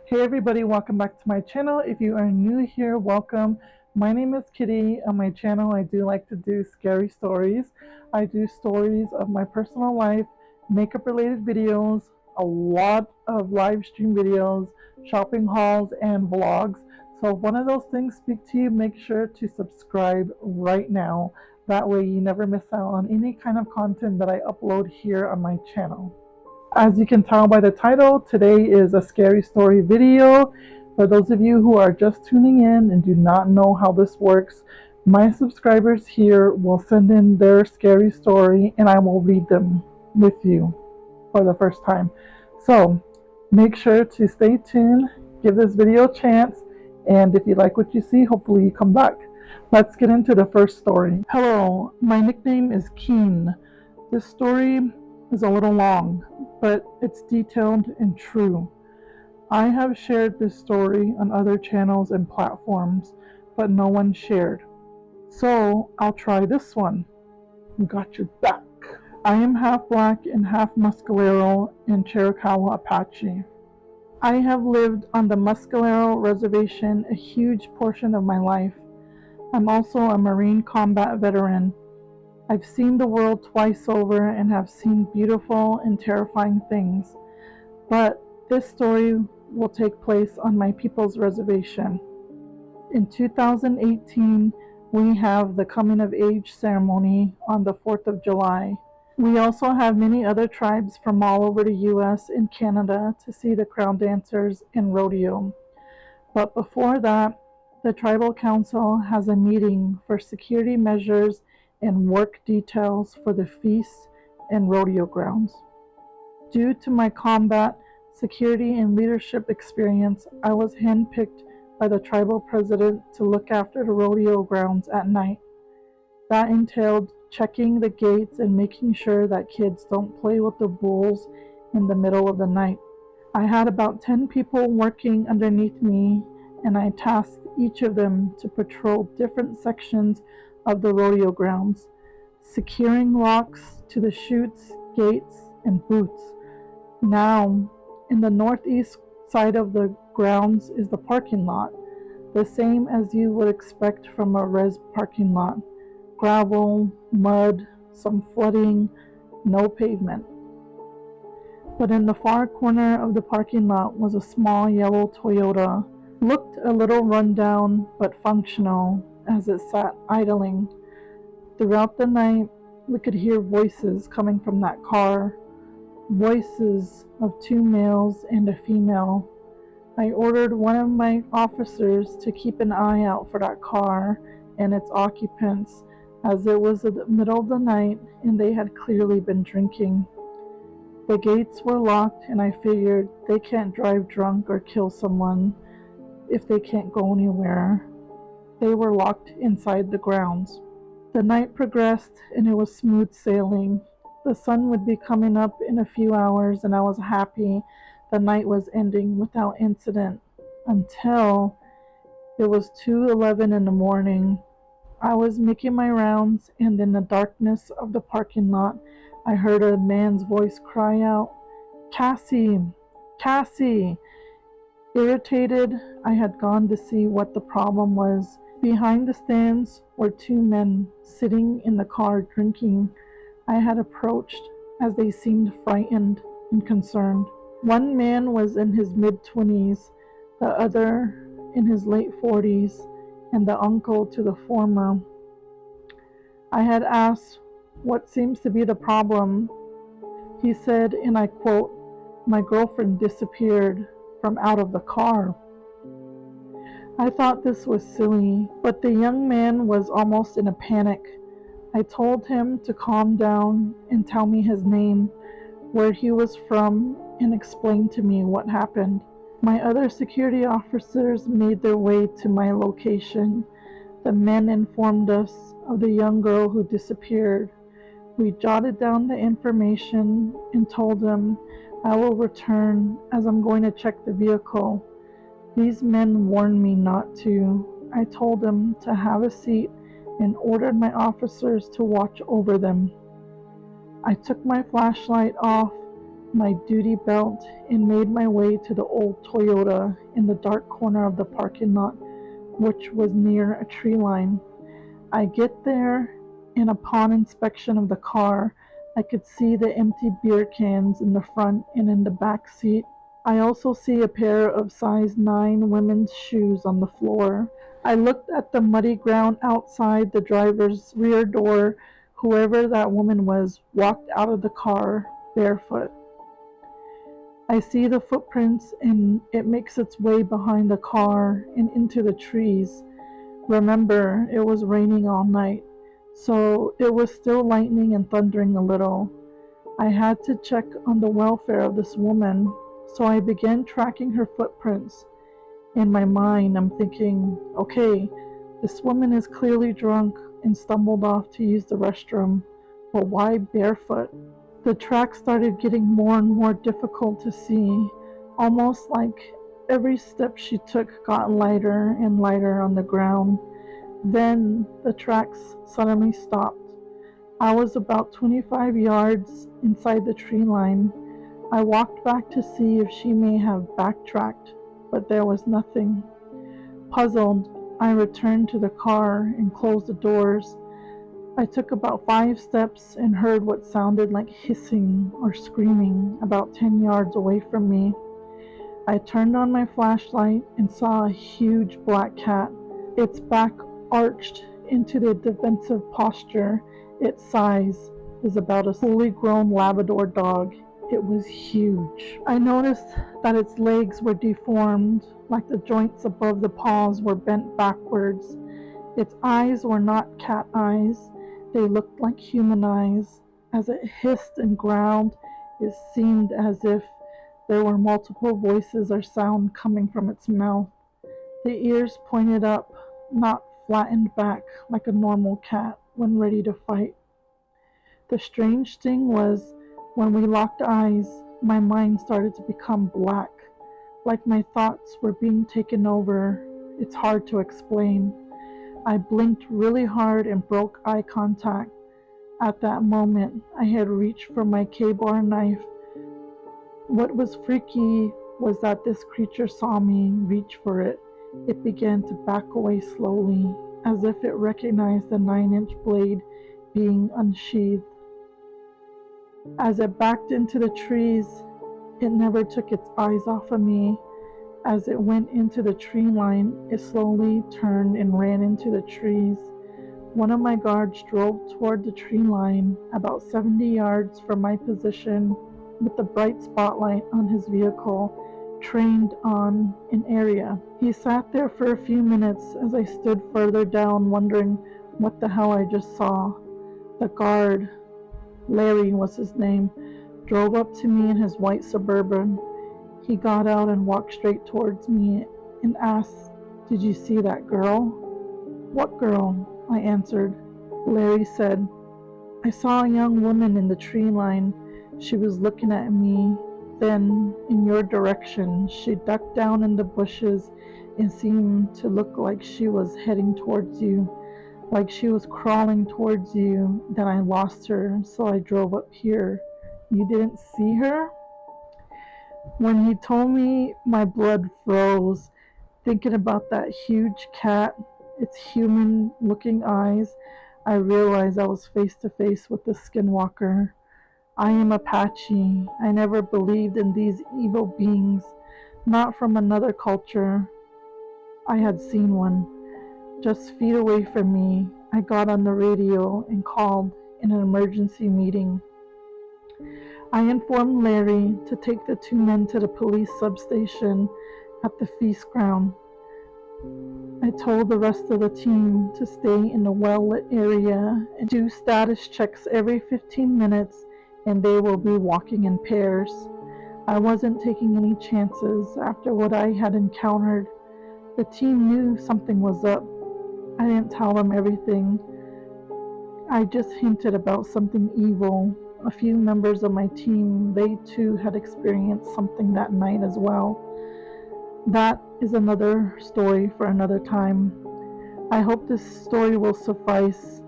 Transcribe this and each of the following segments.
Hey everybody, welcome back to my channel. If you are new here, welcome. My name is Kitty. On my channel, I do like to do scary stories. I do stories of my personal life, makeup related videos, a lot of live stream videos, shopping hauls, and vlogs. So if one of those things speak to you, make sure to subscribe right now. That way you never miss out on any kind of content that I upload here on my channel. As you can tell by the title, today is a scary story video. For those of you who are just tuning in and do not know how this works, my subscribers here will send in their scary story and I will read them with you for the first time. So make sure to stay tuned, give this video a chance, and if you like what you see, hopefully you come back. Let's get into the first story. Hello, my nickname is Keen. This story is a little long, but it's detailed and true. I have shared this story on other channels and platforms, but no one shared. So I'll try this one. Got your back. I am half black and half Mescalero and Chiricahua Apache. I have lived on the Mescalero Reservation a huge portion of my life. I'm also a Marine combat veteran. I've seen the world twice over and have seen beautiful and terrifying things, but this story will take place on my people's reservation. In 2018, we have the coming of age ceremony on the 4th of July. We also have many other tribes from all over the US and Canada to see the crown dancers and rodeo. But before that, the Tribal Council has a meeting for security measures and work details for the feast and rodeo grounds. Due to my combat, security, and leadership experience, I was handpicked by the tribal president to look after the rodeo grounds at night. That entailed checking the gates and making sure that kids don't play with the bulls in the middle of the night. I had about 10 people working underneath me, and I tasked each of them to patrol different sections of the rodeo grounds, securing locks to the chutes, gates, and booths. Now, in the northeast side of the grounds is the parking lot, the same as you would expect from a res parking lot. Gravel, mud, some flooding, no pavement. But in the far corner of the parking lot was a small yellow Toyota. Looked a little rundown but functional as it sat idling. Throughout the night, we could hear voices coming from that car. Voices of 2 males and a female. I ordered one of my officers to keep an eye out for that car and its occupants, as it was the middle of the night and they had clearly been drinking. The gates were locked and I figured they can't drive drunk or kill someone if they can't go anywhere. They were locked inside the grounds. The night progressed and it was smooth sailing. The sun would be coming up in a few hours and I was happy the night was ending without incident until it was 2:11 in the morning. I was making my rounds and in the darkness of the parking lot I heard a man's voice cry out, "Cassie! Cassie!" Irritated, I had gone to see what the problem was. Behind the stands were 2 men sitting in the car drinking. I had approached as they seemed frightened and concerned. One man was in his mid-20s, the other in his late 40s, and the uncle to the former. I had asked what seems to be the problem. He said, and I quote, "My girlfriend disappeared from out of the car." I thought this was silly, but the young man was almost in a panic. I told him to calm down and tell me his name, where he was from, and explain to me what happened. My other security officers made their way to my location. The men informed us of the young girl who disappeared. We jotted down the information and told them I will return as I'm going to check the vehicle. These men warned me not to. I told them to have a seat and ordered my officers to watch over them. I took my flashlight off my duty belt, and made my way to the old Toyota in the dark corner of the parking lot, which was near a tree line. I get there, and upon inspection of the car, I could see the empty beer cans in the front and in the back seat. I also see a pair of size 9 women's shoes on the floor. I looked at the muddy ground outside the driver's rear door. Whoever that woman was walked out of the car barefoot. I see the footprints and it makes its way behind the car and into the trees. Remember, it was raining all night, so it was still lightning and thundering a little. I had to check on the welfare of this woman, so I began tracking her footprints. In my mind, I'm thinking, okay, this woman is clearly drunk and stumbled off to use the restroom, but why barefoot? The track started getting more and more difficult to see, almost like every step she took got lighter and lighter on the ground. Then the tracks suddenly stopped. I was about 25 yards inside the tree line. I walked back to see if she may have backtracked, but there was nothing. Puzzled, I returned to the car and closed the doors. I took about 5 steps and heard what sounded like hissing or screaming about 10 yards away from me. I turned on my flashlight and saw a huge black cat, its back arched into the defensive posture. Its size is about a fully grown Labrador dog. It was huge. I noticed that its legs were deformed, like the joints above the paws were bent backwards. Its eyes were not cat eyes. They looked like human eyes. As it hissed and growled, it seemed as if there were multiple voices or sound coming from its mouth. The ears pointed up, not flattened back like a normal cat when ready to fight. The strange thing was, when we locked eyes, my mind started to become black, like my thoughts were being taken over. It's hard to explain. I blinked really hard and broke eye contact. At that moment, I had reached for my K-bar knife. What was freaky was that this creature saw me reach for it. It began to back away slowly, as if it recognized the 9-inch blade being unsheathed. As it backed into the trees, it never took its eyes off of me. As it went into the tree line, it slowly turned and ran into the trees. One of my guards drove toward the tree line, about 70 yards from my position, with the bright spotlight on his vehicle trained on an area. He sat there for a few minutes as I stood further down, wondering what the hell I just saw. The guard, Larry was his name, drove up to me in his white Suburban. He got out and walked straight towards me and asked, "Did you see that girl?" "What girl?" I answered. Larry said, "I saw a young woman in the tree line. She was looking at me, then in your direction. She ducked down in the bushes and seemed to look like she was heading towards you, like she was crawling towards you. Then I lost her, so I drove up here." "You didn't see her?" When he told me, my blood froze. Thinking about that huge cat, its human-looking eyes, I realized I was face to face with the skinwalker. I am Apache. I never believed in these evil beings, not from another culture. I had seen one. Just feet away from me, I got on the radio and called in an emergency meeting. I informed Larry to take the 2 men to the police substation at the feast ground. I told the rest of the team to stay in a well-lit area and do status checks every 15 minutes, and they will be walking in pairs. I wasn't taking any chances after what I had encountered. The team knew something was up. I didn't tell them everything. I just hinted about something evil. A few members of my team, they too had experienced something that night as well. That is another story for another time. I hope this story will suffice.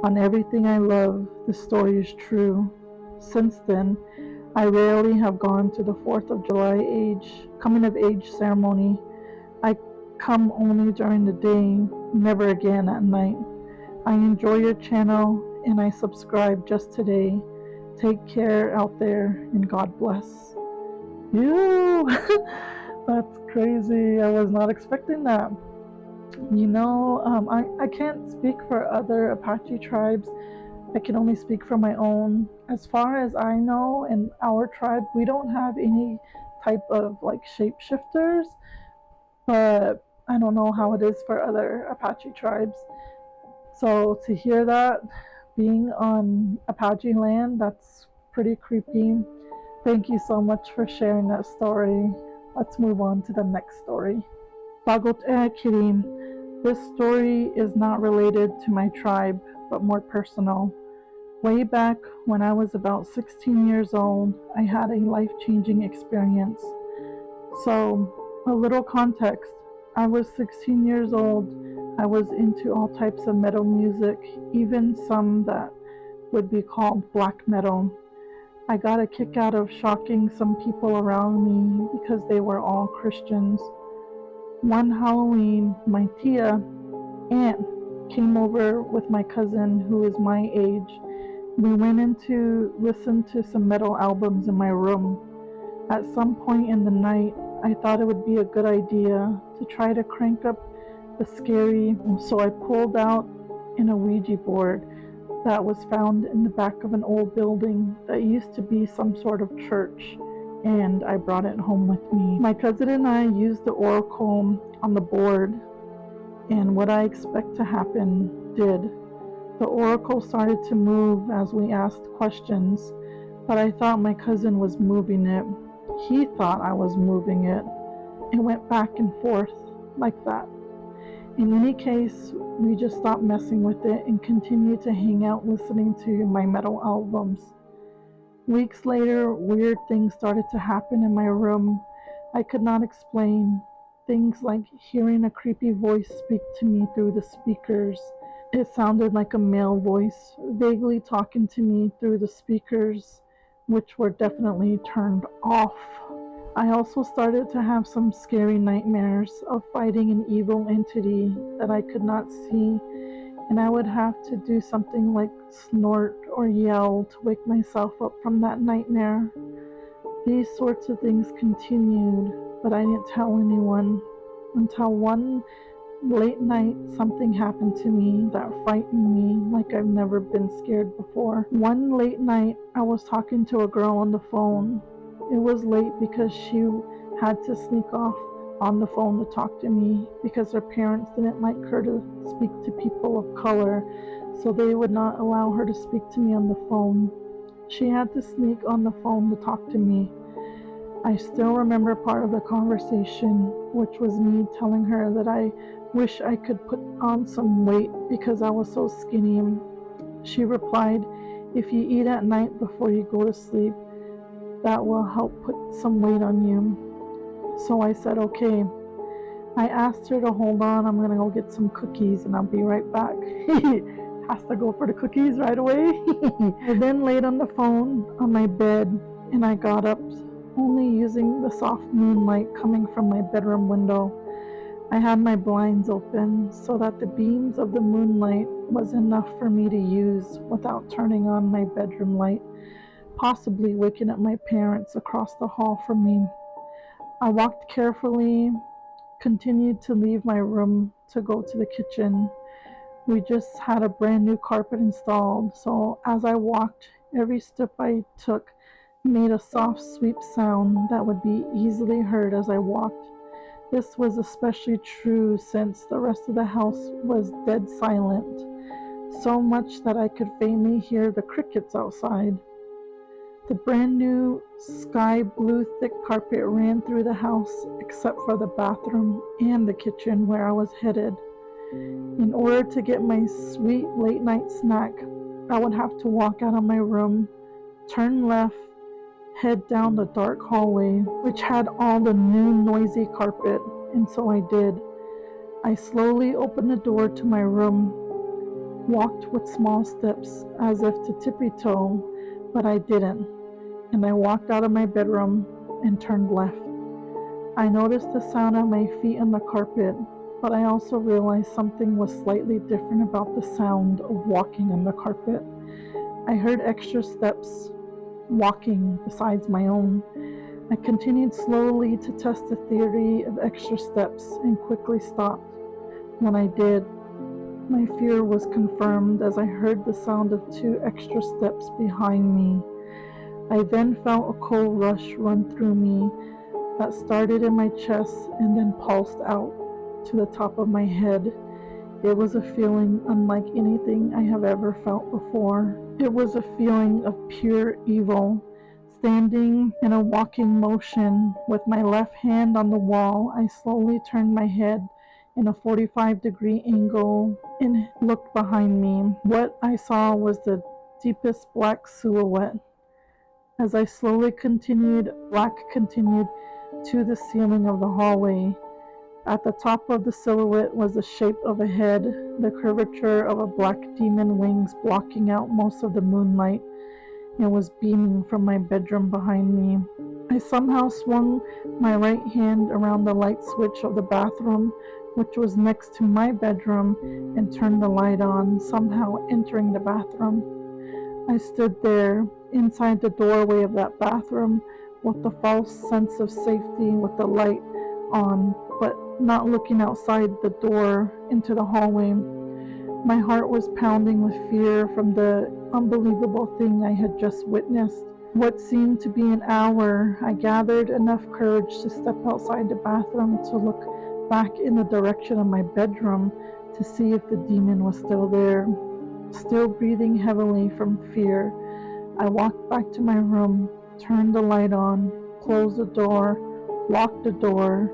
On everything I love, the story is true. Since then, I rarely have gone to the 4th of July coming of age ceremony. I come only during the day, never again at night. I enjoy your channel and I subscribe just today. Take care out there and God bless. You! That's crazy. I was not expecting that. I can't speak for other Apache tribes. I can only speak for my own. As far as I know, in our tribe, we don't have any type of like shapeshifters, but I don't know how it is for other Apache tribes. So to hear that being on Apache land, that's pretty creepy. Thank you so much for sharing that story. Let's move on to the next story. Bagot Kitty. This story is not related to my tribe, but more personal. Way back when I was about 16 years old, I had a life-changing experience. So, a little context. I was 16 years old. I was into all types of metal music, even some that would be called black metal. I got a kick out of shocking some people around me because they were all Christians. One Halloween, my tia, aunt, came over with my cousin who is my age. We went in to listen to some metal albums in my room. At some point in the night, I thought it would be a good idea to try to crank up the scary, so I pulled out a Ouija board that was found in the back of an old building that used to be some sort of church, and I brought it home with me. My cousin and I used the oracle on the board, and what I expect to happen did. The oracle started to move as we asked questions, but I thought my cousin was moving it. He thought I was moving it. It went back and forth like that. In any case, we just stopped messing with it and continued to hang out listening to my metal albums. Weeks later, weird things started to happen in my room. I could not explain. Things like hearing a creepy voice speak to me through the speakers. It sounded like a male voice, vaguely talking to me through the speakers, which were definitely turned off. I also started to have some scary nightmares of fighting an evil entity that I could not see, and I would have to do something like snort or yell to wake myself up from that nightmare. These sorts of things continued, but I didn't tell anyone until one late night something happened to me that frightened me like I've never been scared before. One late night I was talking to a girl on the phone. It was late because she had to sneak off on the phone to talk to me because her parents didn't like her to speak to people of color, so they would not allow her to speak to me on the phone. She had to sneak on the phone to talk to me. I still remember part of the conversation, which was me telling her that I wish I could put on some weight because I was so skinny. She replied, "If you eat at night before you go to sleep, that will help put some weight on you." So I said, okay. I asked her to hold on. I'm going to go get some cookies and I'll be right back. Has to go for the cookies right away. I then laid on the phone on my bed and I got up, only using the soft moonlight coming from my bedroom window. I had my blinds open so that the beams of the moonlight was enough for me to use without turning on my bedroom light, possibly waking up my parents across the hall from me. I walked carefully, continued to leave my room to go to the kitchen. We just had a brand new carpet installed, so as I walked, every step I took made a soft sweep sound that would be easily heard as I walked. This was especially true since the rest of the house was dead silent, so much that I could faintly hear the crickets outside. The brand new sky blue thick carpet ran through the house except for the bathroom and the kitchen where I was headed. In order to get my sweet late night snack, I would have to walk out of my room, turn left, head down the dark hallway, which had all the new noisy carpet, and so I did. I slowly opened the door to my room, walked with small steps as if to tippy-toe, but I didn't. and I walked out of my bedroom and turned left. I noticed the sound of my feet on the carpet, but I also realized something was slightly different about the sound of walking on the carpet. I heard extra steps walking besides my own. I continued slowly to test the theory of extra steps and quickly stopped. When I did, my fear was confirmed as I heard the sound of 2 extra steps behind me. I then felt a cold rush run through me that started in my chest and then pulsed out to the top of my head. It was a feeling unlike anything I have ever felt before. It was a feeling of pure evil. Standing in a walking motion with my left hand on the wall, I slowly turned my head in a 45-degree angle and looked behind me. What I saw was the deepest black silhouette. As I slowly continued, black continued to the ceiling of the hallway. At the top of the silhouette was the shape of a head, the curvature of a black demon wings blocking out most of the moonlight. It was beaming from my bedroom behind me. I somehow swung my right hand around the light switch of the bathroom, which was next to my bedroom, and turned the light on, somehow entering the bathroom. I stood there, inside the doorway of that bathroom, with the false sense of safety with the light on, but not looking outside the door into the hallway. My heart was pounding with fear from the unbelievable thing I had just witnessed. What seemed to be an hour, I gathered enough courage to step outside the bathroom to look back in the direction of my bedroom to see if the demon was still there. Still breathing heavily from fear, I walked back to my room, turned the light on, closed the door, locked the door,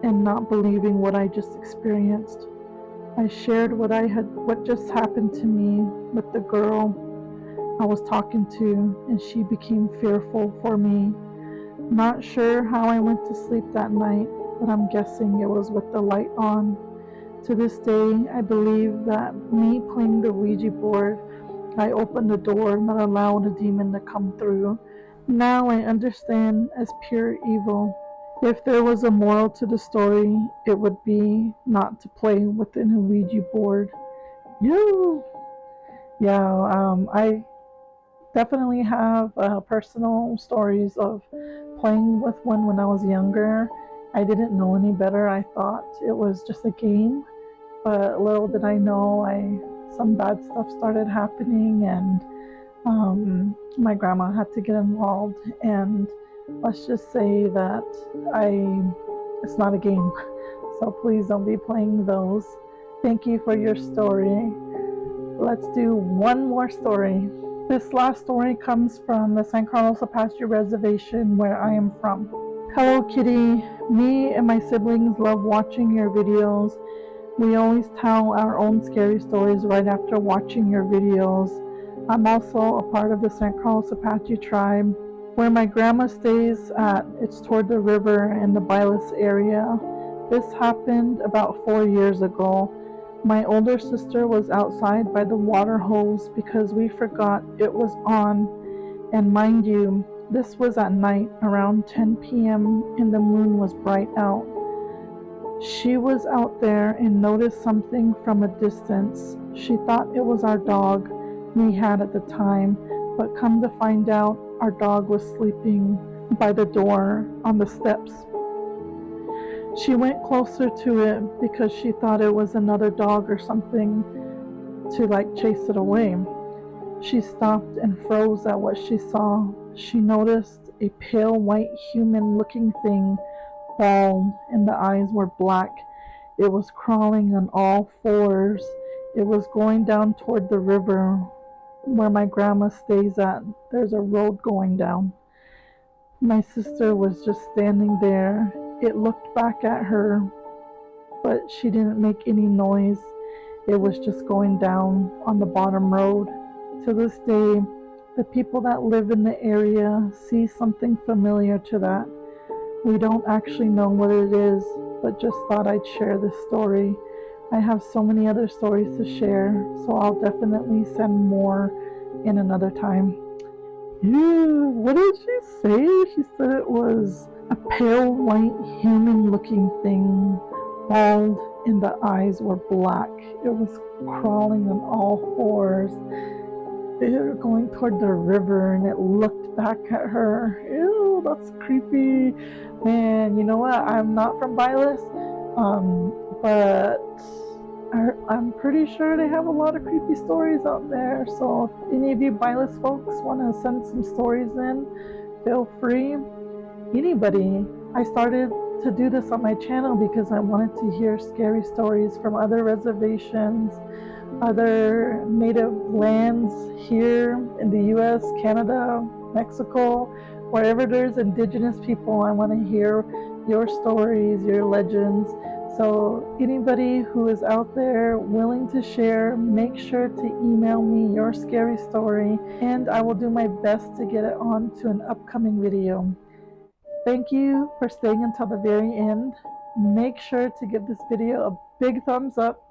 and not believing what I just experienced, I shared what just happened to me with the girl I was talking to, and she became fearful for me. Not sure how I went to sleep that night, but I'm guessing it was with the light on. To this day, I believe that me playing the Ouija board, I opened the door, not allowing the demon to come through. Now I understand as pure evil. If there was a moral to the story, it would be not to play within a Ouija board. You, I definitely have personal stories of playing with one when I was younger. I didn't know any better. I thought it was just a game, but little did I know, some bad stuff started happening, and my grandma had to get involved. And let's just say that it's not a game, so please don't be playing those. Thank you for your story. Let's do one more story. This last story comes from the San Carlos Apache Reservation, where I am from. Hello, Kitty. Me and my siblings love watching your videos. We always tell our own scary stories right after watching your videos. I'm also a part of the San Carlos Apache tribe. Where my grandma stays at, it's toward the river in the Bailes area. This happened about 4 years ago. My older sister was outside by the water hose because we forgot it was on. And mind you, this was at night around 10 p.m. and the moon was bright out. She was out there and noticed something from a distance. She thought it was our dog we had at the time, but come to find out, our dog was sleeping by the door on the steps. She went closer to it because she thought it was another dog or something to chase it away. She stopped and froze at what she saw. She noticed a pale white human looking thing, bald, and the eyes were black. It was crawling on all fours. It was going down toward the river where my grandma stays at. There's a road going down. My sister was just standing there. It looked back at her, but she didn't make any noise. It was just going down on the bottom road. To this day, the people that live in the area see something familiar to that. We don't actually know what it is, but just thought I'd share this story. I have so many other stories to share, so I'll definitely send more in another time. Ew, what did she say? She said it was a pale white human looking thing, bald, and the eyes were black. It was crawling on all fours. They were going toward the river and it looked back at her. Ew, that's creepy. Man, you know what? I'm not from Bylis, but I'm pretty sure they have a lot of creepy stories out there. So if any of you Bylis folks want to send some stories in, feel free. Anybody. I started to do this on my channel because I wanted to hear scary stories from other reservations, other native lands here in the US, Canada, Mexico, wherever there's indigenous people. I want to hear your stories, your legends. So anybody who is out there willing to share, make sure to email me your scary story and I will do my best to get it onto an upcoming video. Thank you for staying until the very end. Make sure to give this video a big thumbs up.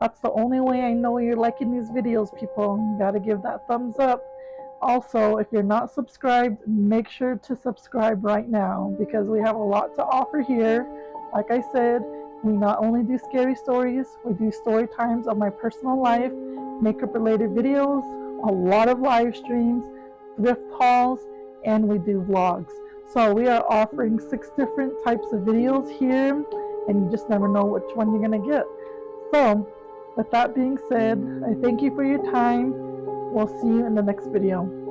That's the only way I know you're liking these videos, people. You gotta give that thumbs up. Also, if you're not subscribed, make sure to subscribe right now because we have a lot to offer here. Like I said, we not only do scary stories, we do story times of my personal life, makeup related videos, a lot of live streams, thrift hauls, and we do vlogs. So we are offering 6 different types of videos here, and you just never know which one you're gonna get. So with that being said, I thank you for your time. We'll see you in the next video.